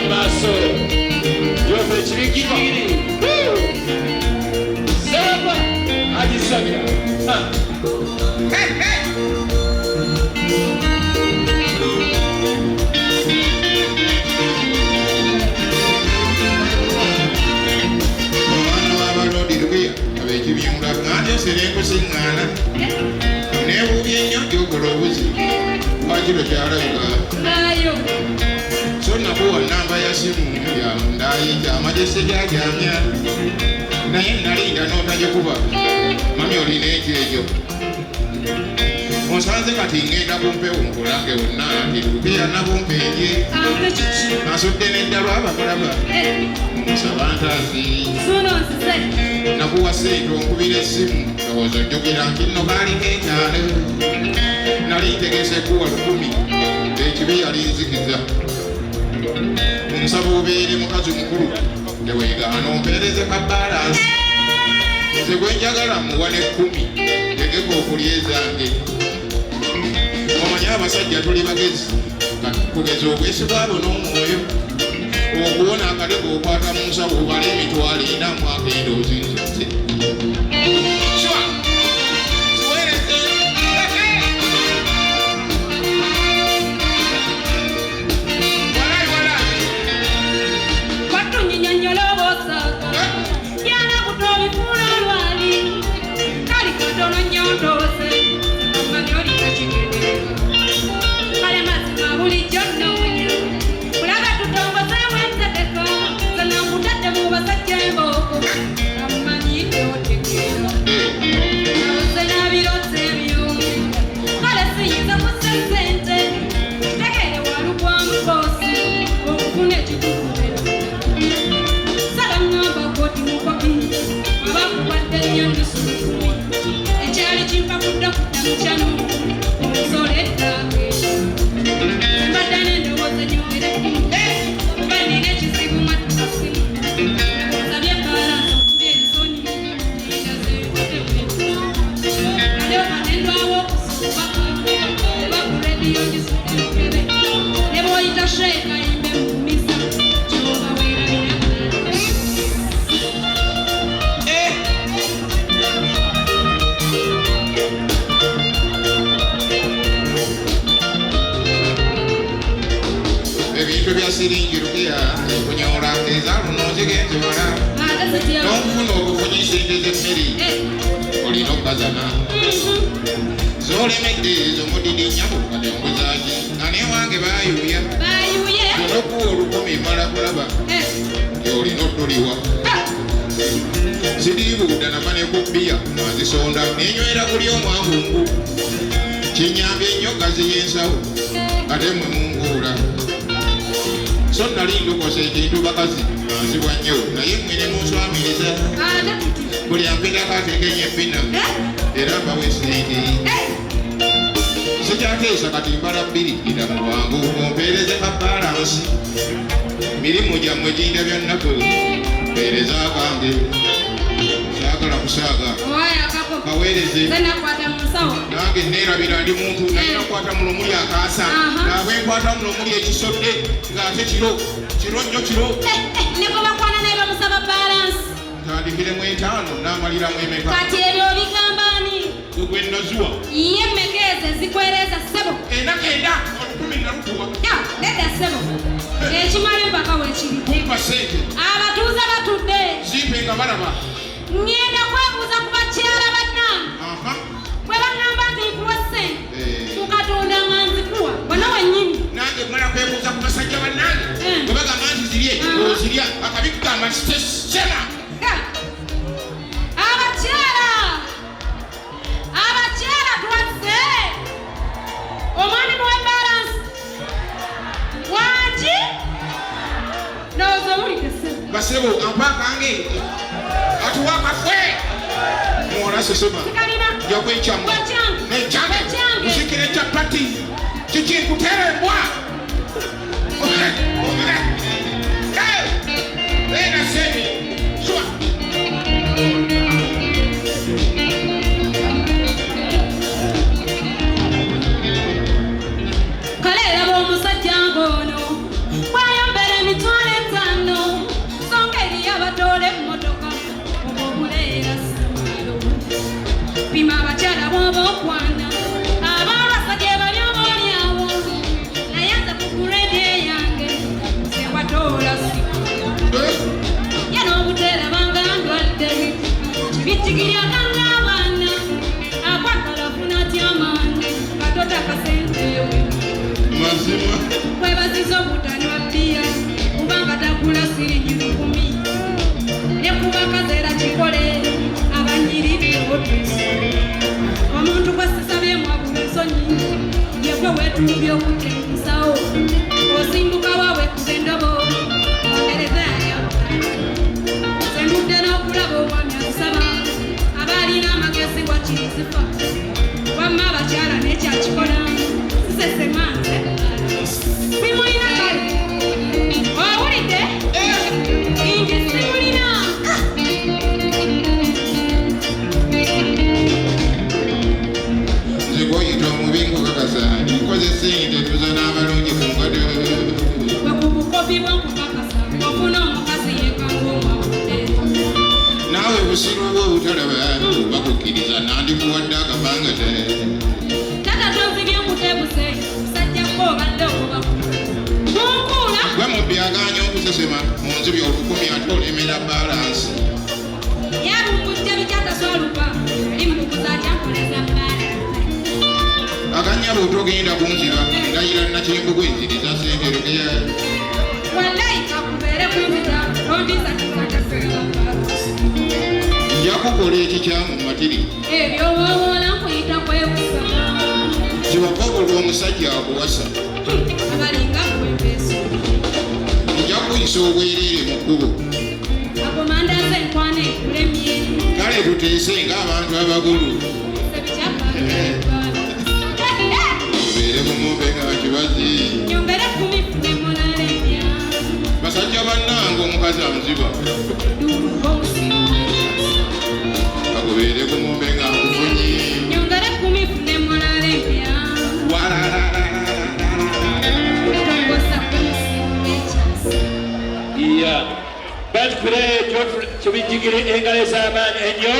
maso yope chirikiri saba ajisabira omwana w'abalodi lukuya abekibyumula ate serengo singana nebuubye nnyo gyokola obuzi wakiro kyalabika so nakuwa namba ya simu ndayita amagese gyajamya naye nalinda n'otagikuba mami olina ekyejo onsanze kati ngenda kumpewo nkulange wonna nti lukuya nabumpeerye asudde n'eddalo abakulaba omusaba ntazi nakuwa sente onkubira essimu ndowooza ojjukira nti nno baaliko ekyalo nali ntegese kuwa 10 ekibi yali nzikiza omusaba obeere mukazi mukulu teweegaana ompeereze ka balansi nze gwe njagala muwa ne 10 tegeka okulya ezange omanye abasajja tuli bagezi kugeza obwesigwabo n'omwoyo okuwona akatego okwata mu nsawo obala emitwalo 4 mwaka endoozi nzizze ebintu bya siringi lukuya ekunyola ezaalo nozigenzibala n'okufuna obufunyi sente z'emmeri olina okukazana z'olemedde ez'omudidi nnyabo kati onguzaki ane wange baayuuya zonokuwa 10 mala kulaba olina otuliwa sidiibuuda nava ne ku bbiya nazisonda nenywera kuli omwangungu kinyambye ennyo gazi y'ensawo ate mwe munguula so nali ndokose ekintu bakazi nzibwa nnyo naye mwene munswamiriza buli ampitako atekenye ebbina era mbawe sente sikyateesa kati mbala 2 ida mu bwangu ompeereze ka balansi mirimu gyammwe ginda bya nnaku mpeereza akange saagala kusaaga kaweereze nange neerabira ndi muntu naye nakwata mu lumuli akaasa naabwe nkwata mu lumuli ekisodde ng'ate kiro nnyo kiro ntandikiremu 5 n'amaliramu emeka kati ebyo bigambani gwe nazuwa ye mmekeze zikwereza ssebo endakenda 10 nalukuwa nedda ssebo ekimala empaka weekiri kumpa sente abatuuze batudde zimpe nga balaba ngenda kwebuuza ku bakyala bannange bwe bagamba nti nkuwa ssente mukatonda nga nzikuwa bonna wennyini nange mala kwebuuza ku basajja bannange bwe bagamba nti zirye ozirya akabi kugamba nti tesena abakyala twazze omwami muwe balansi wangi ndowooza owulidde ssebo basebo ampakange atuwa akafwe muwola sesema jakwecamu necyange musikire capati kikikuteera embwa ena semi swa kale laba omusajja ng'ono bw'ayombera emitwe mazima kwebaziza obutanywa bbiya kubanga tagula siringi 10 ne kuba kazeera kikole abanyiridde otusi omuntu gwe sisabyemu abula ensonyi yegwe weetulubya okutengusawo osinduka waawe kuba endobo otereza yayabutani sendudde n'okulaba omwami asaba abaalina amagezi wakirizifa wamma abakyala n'ekyakikola sisesemanze simulina kale owulidde inje simulina nze gwoyita omubi nkukakasa nkozesa ente tuza n'abalungi ku nkado bwe ku bukopi bw'onkukakasa ofuna omukazi yekanga omwawudde naawe busiru bwe obutalaba bakukkiriza nandikuwadde akapangate tata tonzibye nkutebuse musajjako obadde okuba munkuula gwe mubyaganya okusesema mu nzibi olukumi ate olemera balansi yalumbujja bikyataswaluka ali mukukuza kyankoleza balansi aganya bwotogenda kunziba ndayira nakyembugu enziriza senterekeya wallayi kakubeere kunzita ondisa kikatasera balansi nja kukola ekikyamu matiri ebyowoola nkuyita kwebusa kibaka obulwa omusajja akuwasa abalinga kwembeeso nja kuyisa obwereere mu kkubo akomandaze enkwana ekulemye kale tuteese ng'abantu abagulu obeere bumumbe nga kibazi nyombere kumi fune monalembya basajja bannanga omukazi amuziba akubeere bumumbe nga nkufunyi nyongere kumi fune monalembya tongosa kwemusinga ekyasi iya batukule kyo bijjigire engalo ez'amaanyi ennyo